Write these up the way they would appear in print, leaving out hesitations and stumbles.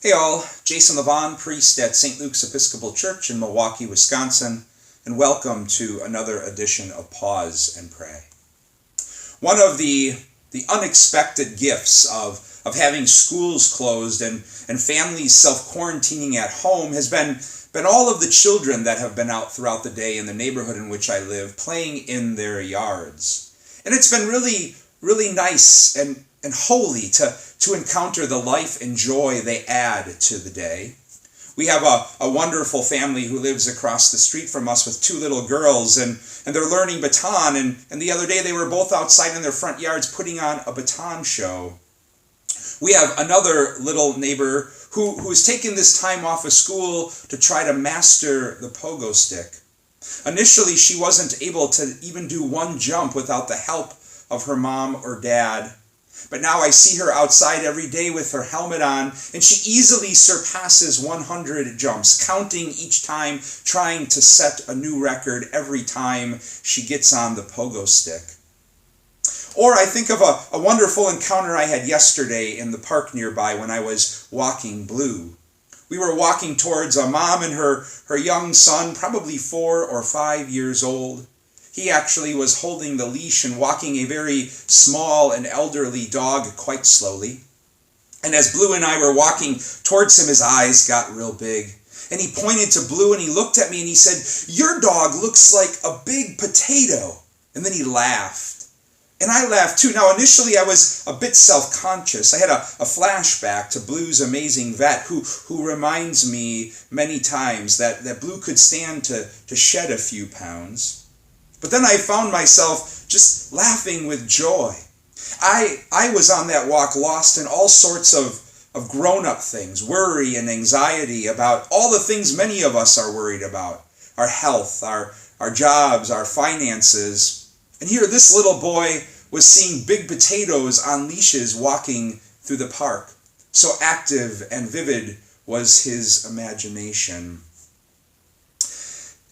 Hey all, Jason Levon, priest at St. Luke's Episcopal Church in Milwaukee, Wisconsin, and welcome to another edition of Pause and Pray. One of the unexpected gifts of having schools closed and families self-quarantining at home has been all of the children that have been out throughout the day in the neighborhood in which I live playing in their yards. And it's been really, really nice and holy to encounter the life and joy they add to the day. We have a wonderful family who lives across the street from us with two little girls, and they're learning baton, and the other day they were both outside in their front yards putting on a baton show. We have another little neighbor who's taken this time off of school to try to master the pogo stick. Initially, she wasn't able to even do one jump without the help of her mom or dad. But now I see her outside every day with her helmet on, and she easily surpasses 100 jumps, counting each time, trying to set a new record every time she gets on the pogo stick. Or I think of a wonderful encounter I had yesterday in the park nearby when I was walking Blue. We were walking towards a mom and her young son, probably 4 or 5 years old. He actually was holding the leash and walking a very small and elderly dog quite slowly. And as Blue and I were walking towards him, his eyes got real big. And he pointed to Blue and he looked at me and he said, "Your dog looks like a big potato." And then he laughed. And I laughed too. Now initially I was a bit self-conscious. I had a flashback to Blue's amazing vet who reminds me many times that Blue could stand to shed a few pounds. But then I found myself just laughing with joy. I was on that walk lost in all sorts of grown-up things, worry and anxiety about all the things many of us are worried about. Our health, our jobs, our finances. And here this little boy was seeing big potatoes on leashes walking through the park. So active and vivid was his imagination.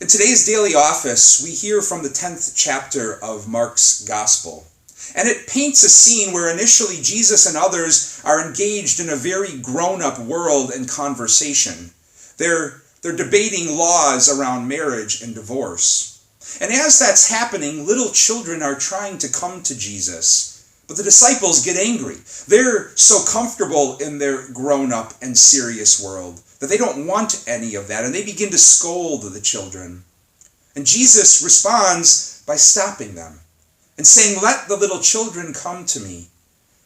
In today's daily office, we hear from the 10th chapter of Mark's Gospel. And it paints a scene where initially Jesus and others are engaged in a very grown-up world and conversation. They're debating laws around marriage and divorce. And as that's happening, little children are trying to come to Jesus. But the disciples get angry. They're so comfortable in their grown-up and serious world that they don't want any of that, and they begin to scold the children. And Jesus responds by stopping them and saying, "Let the little children come to me.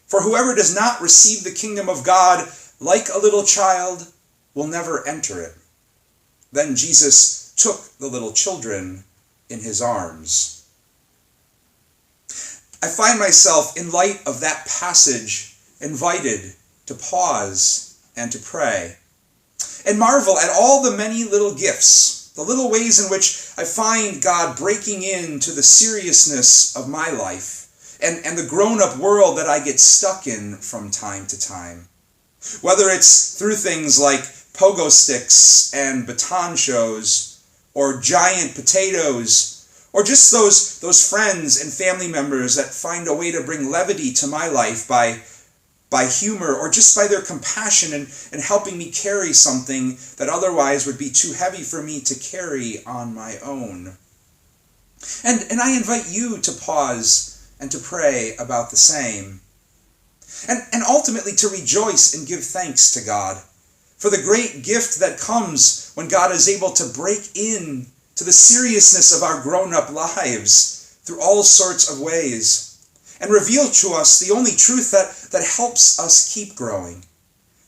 For whoever does not receive the kingdom of God like a little child will never enter it." Then Jesus took the little children in his arms. I find myself, in light of that passage, invited to pause and to pray and marvel at all the many little gifts, the little ways in which I find God breaking into the seriousness of my life and the grown-up world that I get stuck in from time to time. Whether it's through things like pogo sticks and baton shows, or giant potatoes, or just those friends and family members that find a way to bring levity to my life by humor, or just by their compassion and helping me carry something that otherwise would be too heavy for me to carry on my own. And I invite you to pause and to pray about the same. And ultimately to rejoice and give thanks to God for the great gift that comes when God is able to break in to the seriousness of our grown-up lives through all sorts of ways and reveal to us the only truth that helps us keep growing.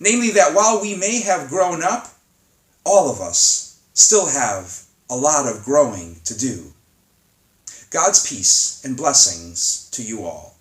Namely, that while we may have grown up, all of us still have a lot of growing to do. God's peace and blessings to you all.